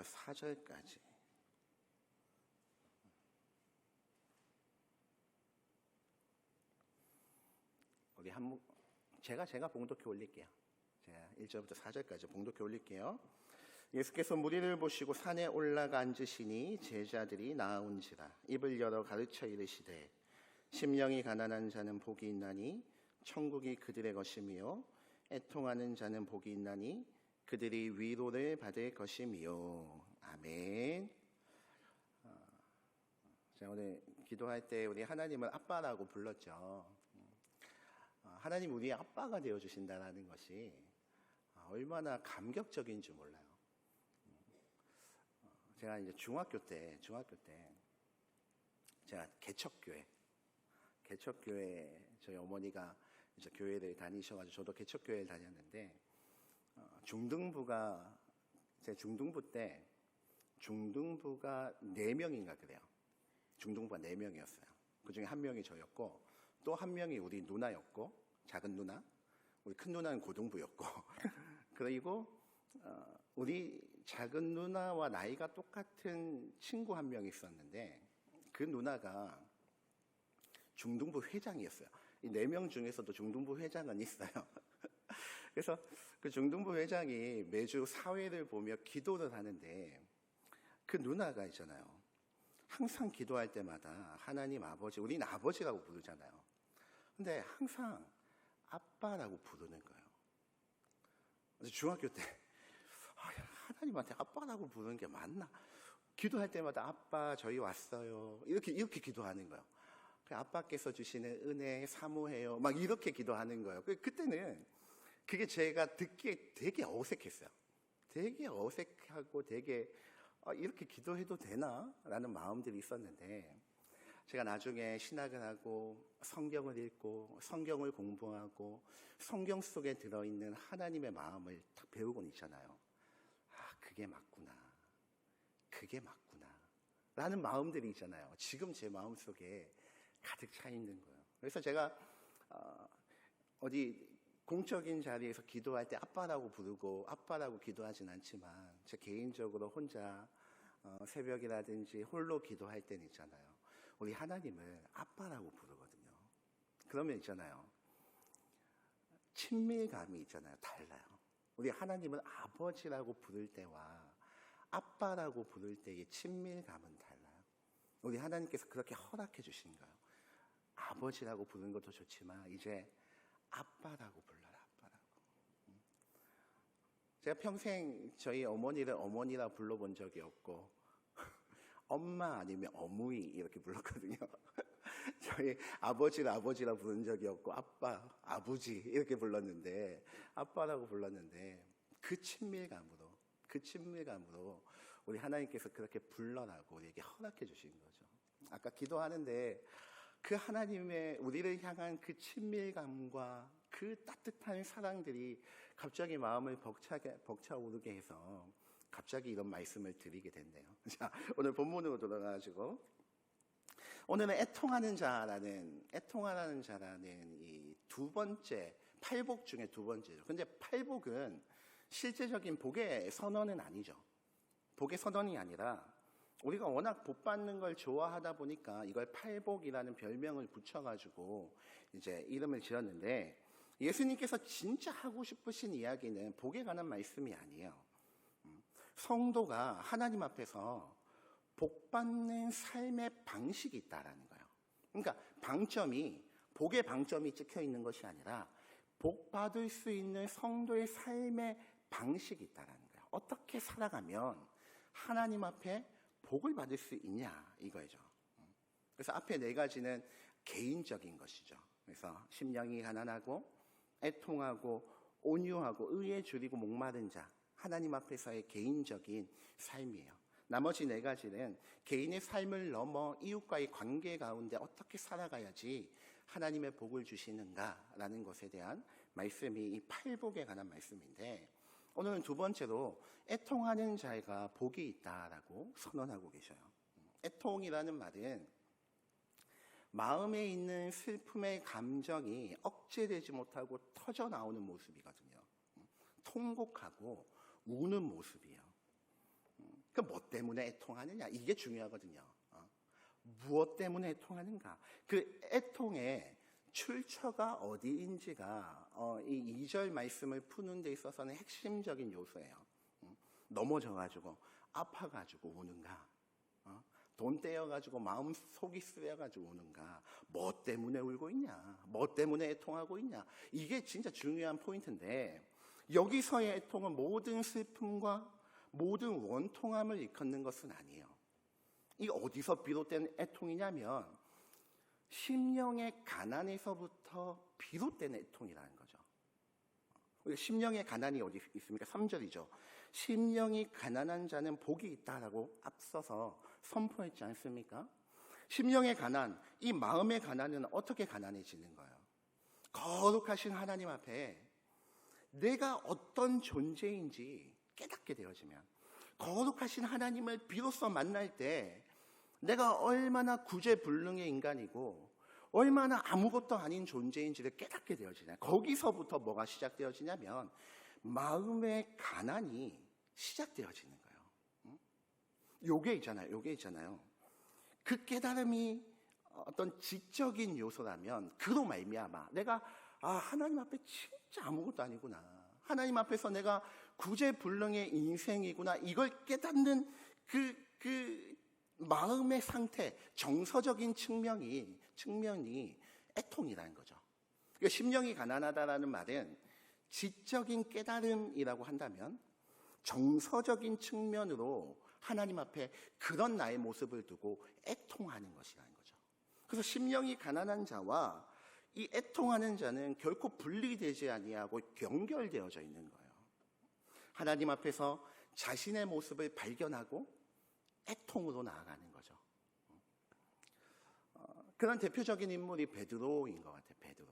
4절까지. 우리 제가 봉독해 올릴게요. 제가 1절부터 4절까지 봉독해 올릴게요. 예수께서 무리를 보시고 산에 올라가 앉으시니 제자들이 나아온지라. 입을 열어 가르쳐 이르시되 심령이 가난한 자는 복이 있나니 천국이 그들의 것이며 애통하는 자는 복이 있나니 그들이 위로를 받을 것이며. 아멘. 제가 오늘 기도할 때 우리 하나님을 아빠라고 불렀죠. 하나님 우리의 아빠가 되어주신다는 것이 얼마나 감격적인 줄 몰라요. 제가 이제 중학교 때 제가 개척교회 저희 어머니가 이제 교회를 다니셔가지고 저도 개척교회를 다녔는데 제 중등부 때 중등부가 4명인가 그래요. 중등부가 4명이었어요. 그 중에 1명이 저였고 또 1명이 우리 누나였고, 작은 누나, 우리 큰 누나는 고등부였고 그리고 우리 작은 누나와 나이가 똑같은 친구 1명이 있었는데 그 누나가 중등부 회장이었어요. 이 4명 중에서도 중등부 회장은 있어요. 그래서 그 중등부 회장이 매주 사회를 보며 기도를 하는데 그 누나가 있잖아요. 항상 기도할 때마다 하나님 아버지, 우리는 아버지라고 부르잖아요. 근데 항상 아빠라고 부르는 거예요. 그래서 중학교 때 하나님한테 아빠라고 부르는 게 맞나? 기도할 때마다 아빠 저희 왔어요. 이렇게 기도하는 거예요. 아빠께서 주시는 은혜 사모해요. 막 이렇게 기도하는 거예요. 그때는 그게 제가 듣기에 되게 어색했어요. 되게 어색하고 되게 이렇게 기도해도 되나? 라는 마음들이 있었는데 제가 나중에 신학을 하고 성경을 읽고 성경을 공부하고 성경 속에 들어있는 하나님의 마음을 딱 배우곤 있잖아요. 그게 맞구나. 라는 마음들이 있잖아요. 지금 제 마음속에 가득 차 있는 거예요. 그래서 제가 어디 공적인 자리에서 기도할 때 아빠라고 부르고 아빠라고 기도하진 않지만 제 개인적으로 혼자 새벽이라든지 홀로 기도할 때는 있잖아요. 우리 하나님을 아빠라고 부르거든요. 그러면 있잖아요. 친밀감이 있잖아요. 달라요. 우리 하나님을 아버지라고 부를 때와 아빠라고 부를 때의 친밀감은 달라요. 우리 하나님께서 그렇게 허락해 주신 거예요. 아버지라고 부르는 것도 좋지만 이제 아빠라고 불러라. 아빠라고. 제가 평생 저희 어머니를 어머니라 불러본 적이 없고 엄마 아니면 어머니 이렇게 불렀거든요. 저희 아버지를 아버지라 부른 적이 없고 아빠, 아버지 이렇게 불렀는데 아빠라고 불렀는데 그 친밀감으로 우리 하나님께서 그렇게 불러라고 우리에게 허락해 주신 거죠. 아까 기도하는데 그 하나님의 우리를 향한 그 친밀감과 그 따뜻한 사랑들이 갑자기 마음을 벅차오르게 해서 갑자기 이런 말씀을 드리게 됐네요. 자, 오늘 본문으로 돌아가가지고 오늘은 애통하는 자라는 이 두 번째 팔복 중에 두 번째죠. 근데 팔복은 실제적인 복의 선언은 아니죠. 복의 선언이 아니라 우리가 워낙 복 받는 걸 좋아하다 보니까 이걸 팔복이라는 별명을 붙여가지고 이제 이름을 지었는데 예수님께서 진짜 하고 싶으신 이야기는 복에 관한 말씀이 아니에요. 성도가 하나님 앞에서 복 받는 삶의 방식이 있다라는 거예요. 그러니까 복의 방점이 찍혀 있는 것이 아니라 복 받을 수 있는 성도의 삶의 방식이 있다라는 거예요. 어떻게 살아가면 하나님 앞에 복을 받을 수 있냐 이거죠. 그래서 앞에 4가지는 개인적인 것이죠. 그래서 심령이 가난하고 애통하고 온유하고 의에 줄이고 목마른 자, 하나님 앞에서의 개인적인 삶이에요. 나머지 4가지는 개인의 삶을 넘어 이웃과의 관계 가운데 어떻게 살아가야지 하나님의 복을 주시는가라는 것에 대한 말씀이 이 팔복에 관한 말씀인데 오늘은 두 번째로 애통하는 자가 복이 있다라고 선언하고 계셔요. 애통이라는 말은 마음에 있는 슬픔의 감정이 억제되지 못하고 터져 나오는 모습이거든요. 통곡하고 우는 모습이에요. 그 뭐 때문에 애통하느냐? 이게 중요하거든요. 무엇 때문에 애통하는가? 그 애통의 출처가 어디인지가 이 2절 말씀을 푸는 데 있어서는 핵심적인 요소예요. 넘어져가지고 아파가지고 우는가? 돈 떼어가지고 마음 속이 쓰여가지고 우는가? 뭐 때문에 울고 있냐? 뭐 때문에 애통하고 있냐? 이게 진짜 중요한 포인트인데, 여기서의 애통은 모든 슬픔과 모든 원통함을 일컫는 것은 아니에요. 이 어디서 비롯된 애통이냐면 심령의 가난에서부터 비롯된 애통이라는 거죠. 심령의 가난이 어디 있습니까? 3절이죠. 심령이 가난한 자는 복이 있다라고 앞서서 선포했지 않습니까? 심령의 가난, 이 마음의 가난은 어떻게 가난해지는 거예요? 거룩하신 하나님 앞에 내가 어떤 존재인지 깨닫게 되어지면, 거룩하신 하나님을 비로소 만날 때 내가 얼마나 구제불능의 인간이고 얼마나 아무것도 아닌 존재인지를 깨닫게 되어지냐. 거기서부터 뭐가 시작되어지냐면 마음의 가난이 시작되어지는 거예요. 요게 있잖아요. 그 깨달음이 어떤 지적인 요소라면 그로 말미암아 내가 하나님 앞에 진짜 아무것도 아니구나, 하나님 앞에서 내가 구제불능의 인생이구나, 이걸 깨닫는 그 마음의 상태, 정서적인 측면이 애통이라는 거죠. 그러니까 심령이 가난하다라는 말은 지적인 깨달음이라고 한다면 정서적인 측면으로 하나님 앞에 그런 나의 모습을 두고 애통하는 것이라는 거죠. 그래서 심령이 가난한 자와 이 애통하는 자는 결코 분리되지 아니하고 연결되어져 있는 거예요. 하나님 앞에서 자신의 모습을 발견하고 애통으로 나아가는 거죠. 그런 대표적인 인물이 베드로인 것 같아요. 베드로.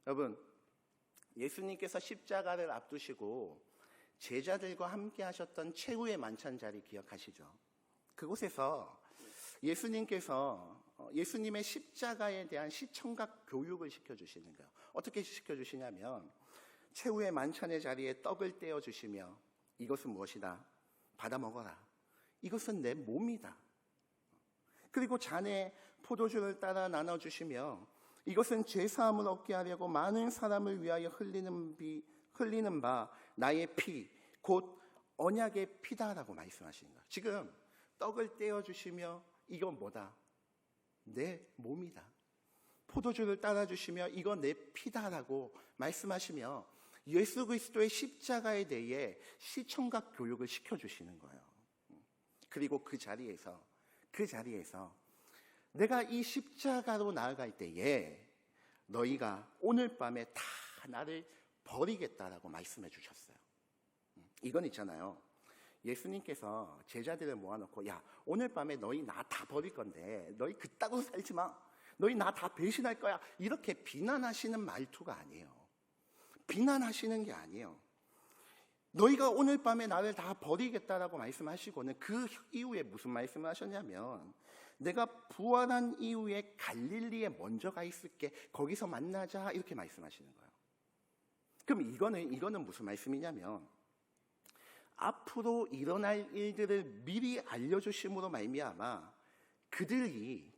여러분, 예수님께서 십자가를 앞두시고 제자들과 함께 하셨던 최후의 만찬 자리 기억하시죠? 그곳에서 예수님께서 예수님의 십자가에 대한 시청각 교육을 시켜주시는 거예요. 어떻게 시켜주시냐면 최후의 만찬의 자리에 떡을 떼어주시며 이것은 무엇이다? 받아 먹어라. 이것은 내 몸이다. 그리고 잔에 포도주를 따라 나눠주시며 이것은 죄사함을 얻게 하려고 많은 사람을 위하여 흘리는 바 나의 피, 곧 언약의 피다라고 말씀하시는 거예요. 지금 떡을 떼어주시며 이건 뭐다? 내 몸이다. 포도주를 따라주시며 이건 내 피다라고 말씀하시며 예수 그리스도의 십자가에 대해 시청각 교육을 시켜주시는 거예요. 그리고 그 자리에서 내가 이 십자가로 나아갈 때에 너희가 오늘 밤에 다 나를 버리겠다라고 말씀해 주셨어요. 이건 있잖아요. 예수님께서 제자들을 모아놓고 야, 오늘 밤에 너희 나 다 버릴 건데 너희 그따구로 살지 마. 너희 나 다 배신할 거야. 이렇게 비난하시는 말투가 아니에요. 비난하시는 게 아니에요. 너희가 오늘 밤에 나를 다 버리겠다라고 말씀하시고는 그 이후에 무슨 말씀을 하셨냐면 내가 부활한 이후에 갈릴리에 먼저 가 있을게. 거기서 만나자. 이렇게 말씀하시는 거예요. 그럼 이거는 무슨 말씀이냐면 앞으로 일어날 일들을 미리 알려주심으로 말미암아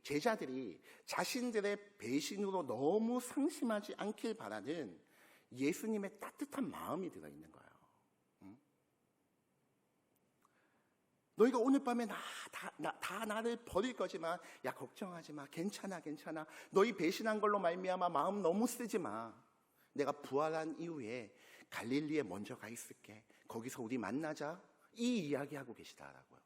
제자들이 자신들의 배신으로 너무 상심하지 않길 바라는 예수님의 따뜻한 마음이 들어있는 거예요. 너희가 오늘 밤에 다 나를 버릴 거지만 야, 걱정하지 마. 괜찮아. 너희 배신한 걸로 말미암아 마음 너무 쓰지 마. 내가 부활한 이후에 갈릴리에 먼저 가 있을게. 거기서 우리 만나자. 이 이야기하고 계시다라고요.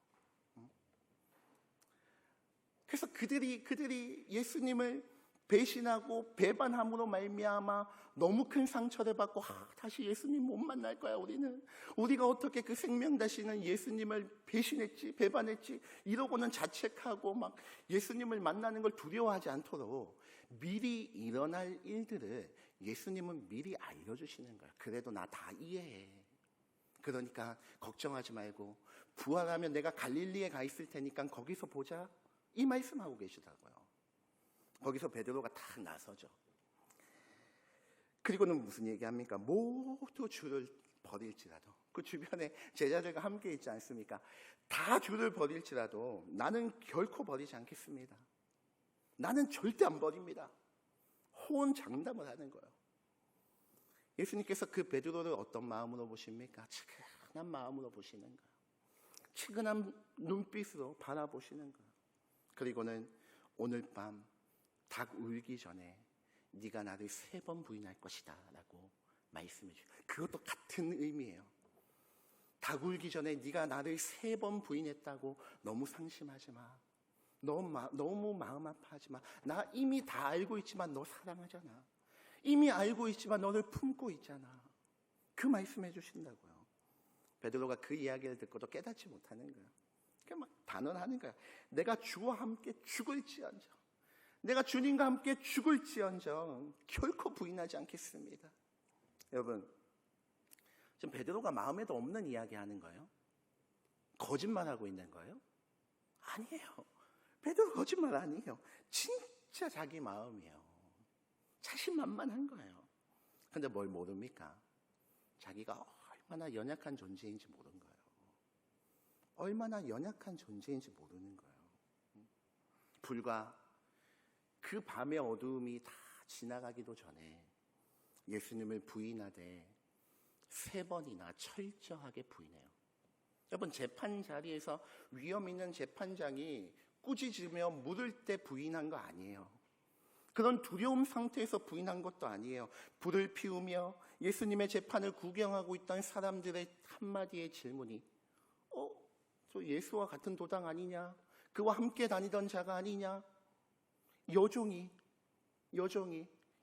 그래서 그들이 예수님을 배신하고 배반함으로 말미암아 너무 큰 상처를 받고 다시 예수님 못 만날 거야. 우리가 어떻게 그 생명 되시는 예수님을 배신했지, 배반했지, 이러고는 자책하고 막 예수님을 만나는 걸 두려워하지 않도록 미리 일어날 일들을 예수님은 미리 알려주시는 거야. 그래도 나 다 이해해. 그러니까 걱정하지 말고 부활하면 내가 갈릴리에 가 있을 테니까 거기서 보자. 이 말씀하고 계시다고요. 거기서 베드로가 딱 나서죠. 그리고는 무슨 얘기합니까? 모두 주를 버릴지라도 그 주변에 제자들과 함께 있지 않습니까? 다 주를 버릴지라도 나는 결코 버리지 않겠습니다. 나는 절대 안 버립니다. 호언장담을 하는 거예요. 예수님께서 그 베드로를 어떤 마음으로 보십니까? 측은한 마음으로 보시는 거예요. 측은한 눈빛으로 바라보시는 거예요. 그리고는 오늘 밤 닭 울기 전에 네가 나를 3번 부인할 것이다 라고 말씀해 주세요. 그것도 같은 의미예요. 닭 울기 전에 네가 나를 3번 부인했다고 너무 상심하지 마. 너무 마음 아파하지 마. 나 이미 다 알고 있지만 너 사랑하잖아. 이미 알고 있지만 너를 품고 있잖아. 그 말씀해 주신다고요. 베드로가 그 이야기를 듣고도 깨닫지 못하는 거예요. 막 단언하는 거야. 내가 주와 함께 죽을지언정, 내가 주님과 함께 죽을지언정 결코 부인하지 않겠습니다. 여러분, 지금 베드로가 마음에도 없는 이야기 하는 거예요? 거짓말하고 있는 거예요? 아니에요. 베드로 거짓말 아니에요. 진짜 자기 마음이에요. 자신만만한 거예요. 근데 뭘 모릅니까? 자기가 얼마나 연약한 존재인지 모르는 거예요. 얼마나 연약한 존재인지 모르는 거예요. 불과 그 밤의 어두움이 다 지나가기도 전에 예수님을 부인하되 3번이나 철저하게 부인해요. 여러분, 재판 자리에서 위험 있는 재판장이 꾸짖으며 물을 때 부인한 거 아니에요. 그런 두려움 상태에서 부인한 것도 아니에요. 불을 피우며 예수님의 재판을 구경하고 있던 사람들의 한마디의 질문이 저 예수와 같은 도당 아니냐? 그와 함께 다니던 자가 아니냐? 여종이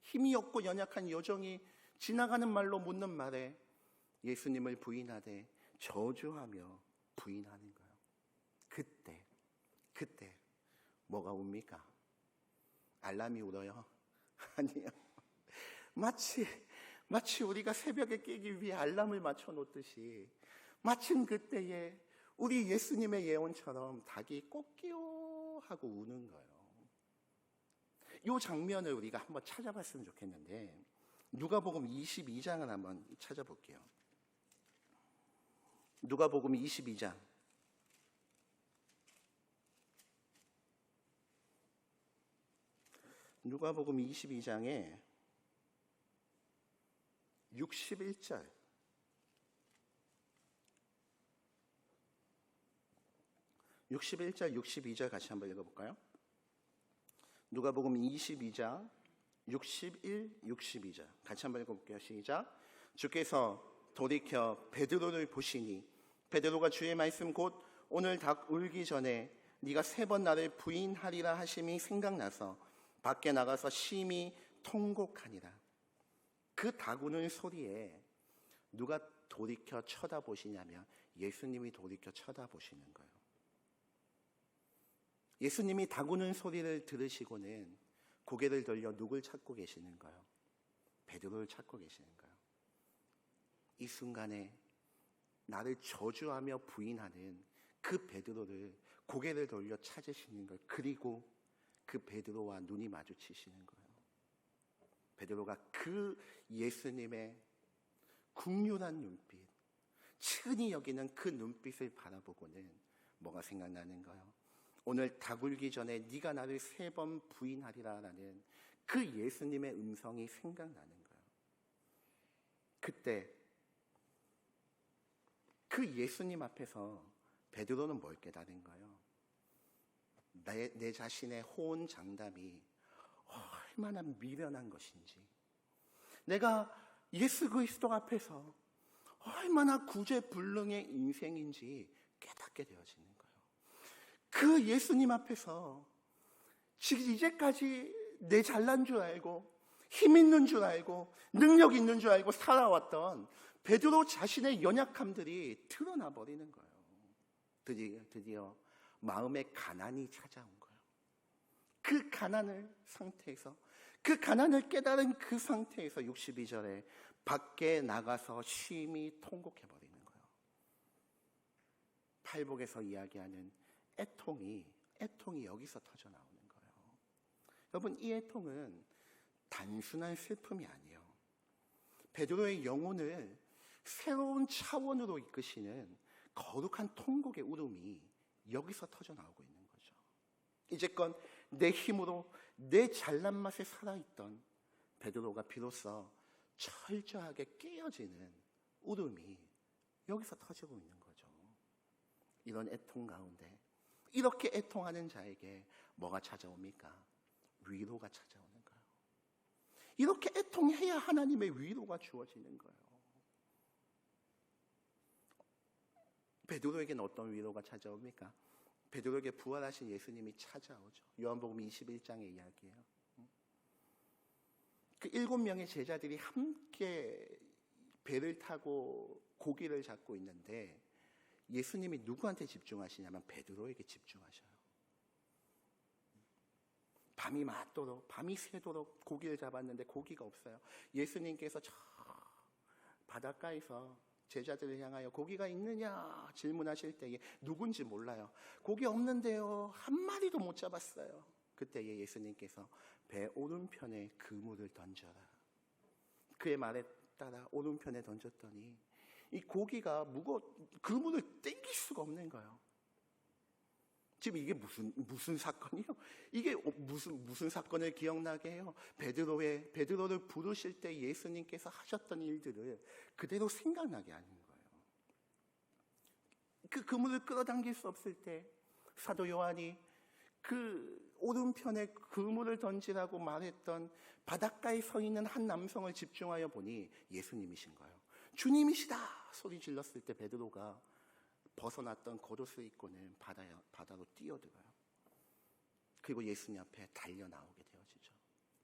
힘이 없고 연약한 여종이 지나가는 말로 묻는 말에 예수님을 부인하되 저주하며 부인하는 거예요. 그때 뭐가 옵니까? 알람이 울어요? 아니요. 마치 우리가 새벽에 깨기 위해 알람을 맞춰 놓듯이 마침 그때에 우리 예수님의 예언처럼 닭이 꼬끼요 하고 우는 거예요. 이 장면을 우리가 한번 찾아봤으면 좋겠는데 누가복음 22장을 한번 찾아볼게요. 누가복음 22장. 누가복음 22장에 61절. 61절, 62절 같이 한번 읽어볼까요? 누가복음 22장 61, 62절 같이 한번 읽어볼게요. 시작. 주께서 돌이켜 베드로를 보시니 베드로가 주의 말씀 곧 오늘 닭 울기 전에 네가 3번 나를 부인하리라 하심이 생각나서 밖에 나가서 심히 통곡하니라. 그 닭 우는 소리에 누가 돌이켜 쳐다보시냐면 예수님이 돌이켜 쳐다보시는 거예요. 예수님이 닭 우는 소리를 들으시고는 고개를 돌려 누굴 찾고 계시는 거예요? 베드로를 찾고 계시는 거예요. 이 순간에 나를 저주하며 부인하는 그 베드로를 고개를 돌려 찾으시는 거예요. 그리고 그 베드로와 눈이 마주치시는 거예요. 베드로가 그 예수님의 국률한 눈빛, 친히 여기는 그 눈빛을 바라보고는 뭐가 생각나는 거예요? 오늘 닭 울기 전에 네가 나를 3번 부인하리라라는 그 예수님의 음성이 생각나는 거예요. 그때 그 예수님 앞에서 베드로는 뭘 깨달은 거예요? 내 자신의 호언장담이 얼마나 미련한 것인지, 내가 예수 그리스도 앞에서 얼마나 구제불능의 인생인지 깨닫게 되어지는 거예요. 그 예수님 앞에서 이제까지 내 잘난 줄 알고 힘 있는 줄 알고 능력 있는 줄 알고 살아왔던 베드로 자신의 연약함들이 드러나 버리는 거예요. 드디어 마음의 가난이 찾아온 거예요. 그 가난을 상태에서, 그 가난을 깨달은 그 상태에서 62절에 밖에 나가서 심히 통곡해 버리는 거예요. 팔복에서 이야기하는 애통이 여기서 터져 나오는 거예요. 여러분, 이 애통은 단순한 슬픔이 아니에요. 베드로의 영혼을 새로운 차원으로 이끄시는 거룩한 통곡의 울음이 여기서 터져 나오고 있는 거죠. 이제껏 내 힘으로 내 잘난 맛에 살아있던 베드로가 비로소 철저하게 깨어지는 울음이 여기서 터지고 있는 거죠. 이런 애통 가운데 이렇게 애통하는 자에게 뭐가 찾아옵니까? 위로가 찾아오는 거예요. 이렇게 애통해야 하나님의 위로가 주어지는 거예요. 베드로에게는 어떤 위로가 찾아옵니까? 베드로에게 부활하신 예수님이 찾아오죠. 요한복음 21장의 이야기예요. 그 7명의 제자들이 함께 배를 타고 고기를 잡고 있는데 예수님이 누구한테 집중하시냐면 베드로에게 집중하셔요. 밤이 맞도록, 밤이 새도록 고기를 잡았는데 고기가 없어요. 예수님께서 저 바닷가에서 제자들을 향하여 고기가 있느냐 질문하실 때에 누군지 몰라요. 고기 없는데요. 한 마리도 못 잡았어요. 그때에 예수님께서 배 오른편에 그물을 던져라. 그의 말에 따라 오른편에 던졌더니 이 고기가 그물을 땡길 수가 없는 거예요. 지금 이게 무슨 사건이요? 이게 무슨 사건을 기억나게 해요? 베드로를 부르실 때 예수님께서 하셨던 일들을 그대로 생각나게 하는 거예요. 그 그물을 끌어당길 수 없을 때 사도 요한이 그 오른편에 그물을 던지라고 말했던 바닷가에 서 있는 한 남성을 집중하여 보니 예수님이신 거예요. 주님이시다 소리 질렀을 때 베드로가 벗어났던 겉옷을 입고는 바다로 뛰어들어요. 그리고 예수님 앞에 달려나오게 되어지죠.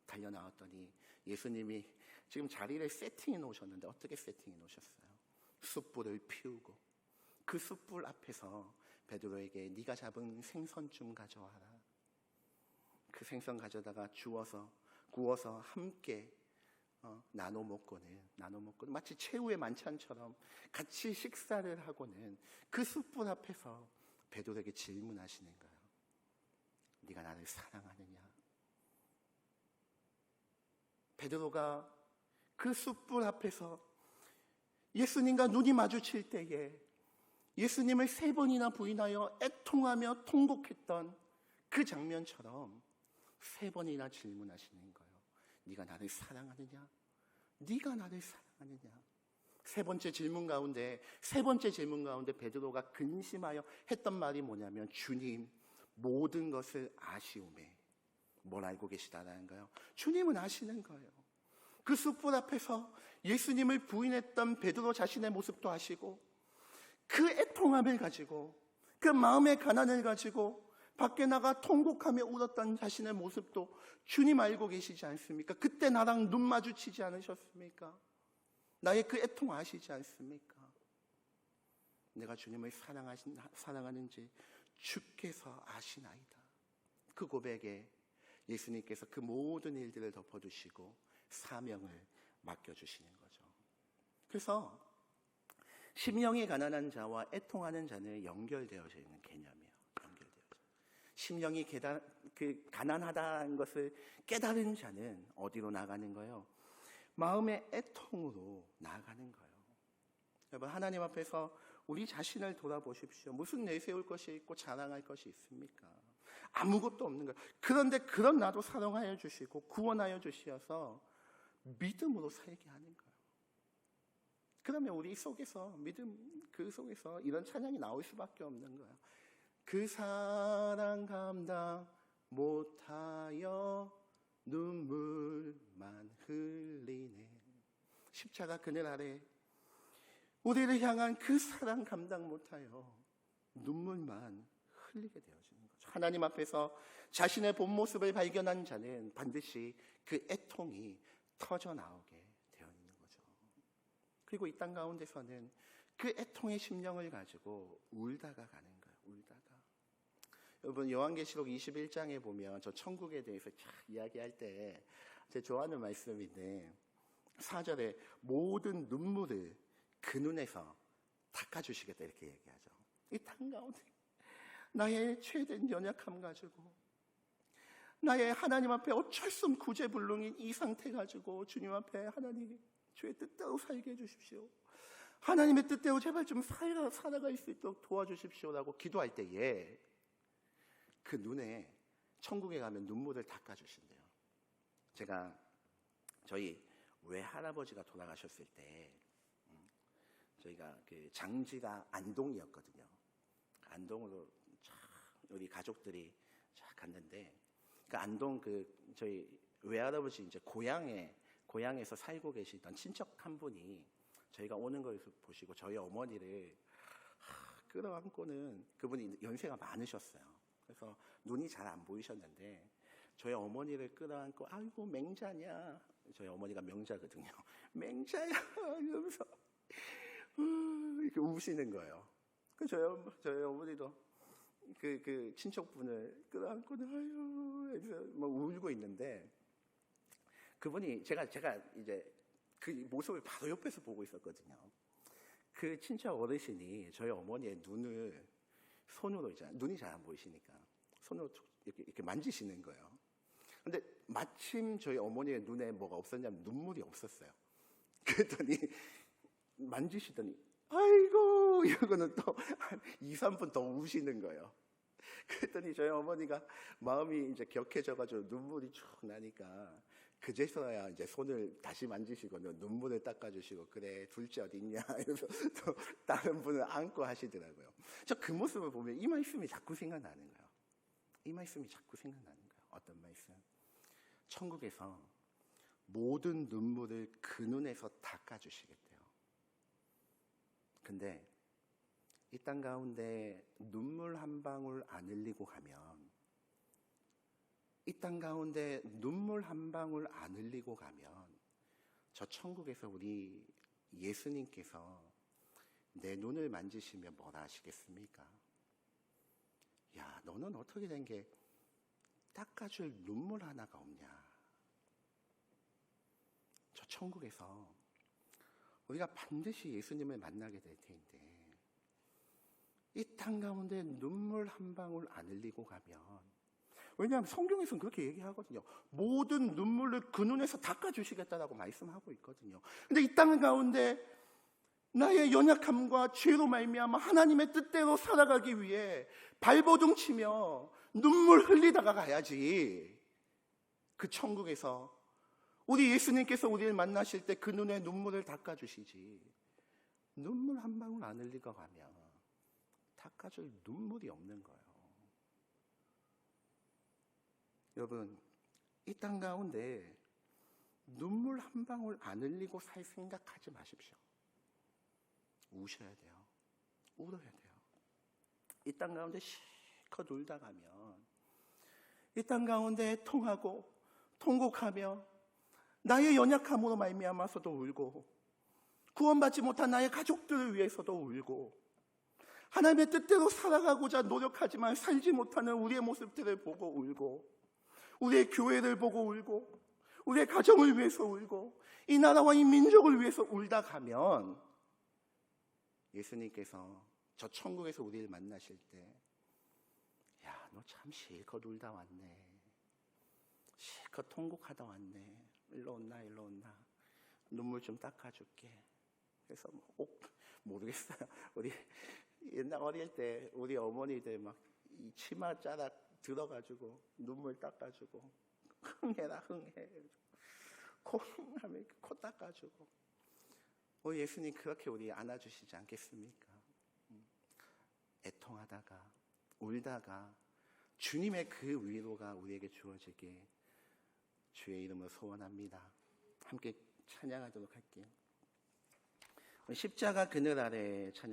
달려나왔더니 예수님이 지금 자리를 세팅해 놓으셨는데 어떻게 세팅해 놓으셨어요? 숯불을 피우고 그 숯불 앞에서 베드로에게 네가 잡은 생선 좀 가져와라. 그 생선 가져다가 구워서 함께 나눠 먹고는 마치 최후의 만찬처럼 같이 식사를 하고는 그 숯불 앞에서 베드로에게 질문하시는 거예요. 네가 나를 사랑하느냐? 베드로가 그 숯불 앞에서 예수님과 눈이 마주칠 때에 예수님을 3번이나 부인하여 애통하며 통곡했던 그 장면처럼 3번이나 질문하시는 거예요. 네가 나를 사랑하느냐? 네가 나를 사랑하느냐? 세 번째 질문 가운데 베드로가 근심하여 했던 말이 뭐냐면 주님 모든 것을 아시오매. 뭘 알고 계시다라는 거예요? 주님은 아시는 거예요. 그 숯불 앞에서 예수님을 부인했던 베드로 자신의 모습도 아시고 그 애통함을 가지고 그 마음의 가난을 가지고 밖에 나가 통곡하며 울었던 자신의 모습도 주님 알고 계시지 않습니까? 그때 나랑 눈 마주치지 않으셨습니까? 나의 그 애통 아시지 않습니까? 내가 주님을 사랑하는지 주께서 아시나이다. 그 고백에 예수님께서 그 모든 일들을 덮어주시고 사명을 맡겨주시는 거죠. 그래서 심령이 가난한 자와 애통하는 자는 연결되어져 있는 개념이에요. 심령이 가난하다는 것을 깨달은 자는 어디로 나가는 거예요? 마음의 애통으로 나아가는 거예요. 여러분, 하나님 앞에서 우리 자신을 돌아보십시오. 무슨 내세울 것이 있고 자랑할 것이 있습니까? 아무것도 없는 거예요. 그런데 그런 나도 사랑하여 주시고 구원하여 주시어서 믿음으로 살게 하는 거예요. 그러면 우리 속에서 그 속에서 이런 찬양이 나올 수밖에 없는 거예요. 그 사랑 감당 못하여 눈물만 흘리네. 십자가 그늘 아래 우리를 향한 그 사랑 감당 못하여 눈물만 흘리게 되어지는 거죠. 하나님 앞에서 자신의 본 모습을 발견한 자는 반드시 그 애통이 터져 나오게 되어 있는 거죠. 그리고 이 땅 가운데서는 그 애통의 심령을 가지고 울다가 가는 거예요. 울다가. 여러분, 요한계시록 21장에 보면 저 천국에 대해서 이야기할 때 제가 좋아하는 말씀인데 4절에 모든 눈물을 그 눈에서 닦아주시겠다 이렇게 얘기하죠. 이 땅 가운데 나의 최대한 연약함 가지고 나의 하나님 앞에 어쩔 수 없는 구제불능인 이 상태 가지고 주님 앞에 하나님 주의 뜻대로 살게 해주십시오. 하나님의 뜻대로 제발 좀 살아갈 수 있도록 도와주십시오라고 기도할 때에 그 눈에 천국에 가면 눈물을 닦아주신대요. 제가 저희 외할아버지가 돌아가셨을 때 저희가 그 장지가 안동이었거든요. 안동으로 우리 가족들이 쫙 갔는데 그 안동 저희 외할아버지 이제 고향에서 살고 계시던 친척 한 분이 저희가 오는 걸 보시고 저희 어머니를 끌어안고는, 그분이 연세가 많으셨어요. 그래서 눈이 잘 안 보이셨는데 저희 어머니를 끌어안고 아이고 맹자냐, 저희 어머니가 명자거든요. 맹자야 이러면서 이렇게 우시는 거예요. 저희 어머니도 그 친척분을 끌어안고는 아유 막 울고 있는데 그분이 제가 이제 그 모습을 바로 옆에서 보고 있었거든요. 그 친척 어르신이 저희 어머니의 눈을 손으로, 이제 눈이 잘 안 보이시니까 손으로 이렇게 만지시는 거예요. 근데 마침 저희 어머니의 눈에 뭐가 없었냐면 눈물이 없었어요. 그랬더니 만지시더니 아이고 이러고는 또 한 2, 3분 더 우시는 거예요. 그랬더니 저희 어머니가 마음이 이제 격해져가지고 눈물이 쭉 나니까 그제서야 이제 손을 다시 만지시고 눈물을 닦아주시고 그래 둘째 어디 있냐 이러면서 또 다른 분을 안고 하시더라고요. 저 그 모습을 보면 이 말씀이 자꾸 생각나는 거예요. 이 말씀이 자꾸 생각나는 거예요. 어떤 말씀? 천국에서 모든 눈물을 그 눈에서 닦아주시겠대요. 근데 이 땅 가운데 눈물 한 방울 안 흘리고 가면, 이 땅 가운데 눈물 한 방울 안 흘리고 가면 저 천국에서 우리 예수님께서 내 눈을 만지시며 뭐라 하시겠습니까? 야, 너는 어떻게 된 게 닦아줄 눈물 하나가 없냐? 저 천국에서 우리가 반드시 예수님을 만나게 될 텐데 이 땅 가운데 눈물 한 방울 안 흘리고 가면, 왜냐하면 성경에서는 그렇게 얘기하거든요. 모든 눈물을 그 눈에서 닦아주시겠다라고 말씀하고 있거든요. 근데 이 땅 가운데 나의 연약함과 죄로 말미암아 하나님의 뜻대로 살아가기 위해 발버둥 치며 눈물 흘리다가 가야지. 그 천국에서 우리 예수님께서 우리를 만나실 때 그 눈에 눈물을 닦아주시지. 눈물 한 방울 안 흘리고 가면 닦아줄 눈물이 없는 거예요. 여러분, 이 땅 가운데 눈물 한 방울 안 흘리고 살 생각하지 마십시오. 우셔야 돼요. 울어야 돼요. 이 땅 가운데 실컷 울다 가면, 이 땅 가운데 통하고 통곡하며 나의 연약함으로 말미암아서도 울고, 구원받지 못한 나의 가족들을 위해서도 울고, 하나님의 뜻대로 살아가고자 노력하지만 살지 못하는 우리의 모습들을 보고 울고, 우리의 교회를 보고 울고, 우리의 가정을 위해서 울고, 이 나라와 이 민족을 위해서 울다 가면 예수님께서 저 천국에서 우리를 만나실 때, 야, 너 참 실컷 울다 왔네, 실컷 통곡하다 왔네, 일로 온나 일로 온나, 눈물 좀 닦아줄게. 그래서 모르겠어요. 우리 옛날 어릴 때 우리 어머니들 막 이 치마 자락 들어가지고 눈물 닦아주고, 흥해라 흥해, 코 하면 코 닦아주고. 우리 예수님 그렇게 우리 안아주시지 않겠습니까? 애통하다가 울다가 주님의 그 위로가 우리에게 주어지게 주의 이름으로 소원합니다. 함께 찬양하도록 할게요. 십자가 그늘 아래 찬양.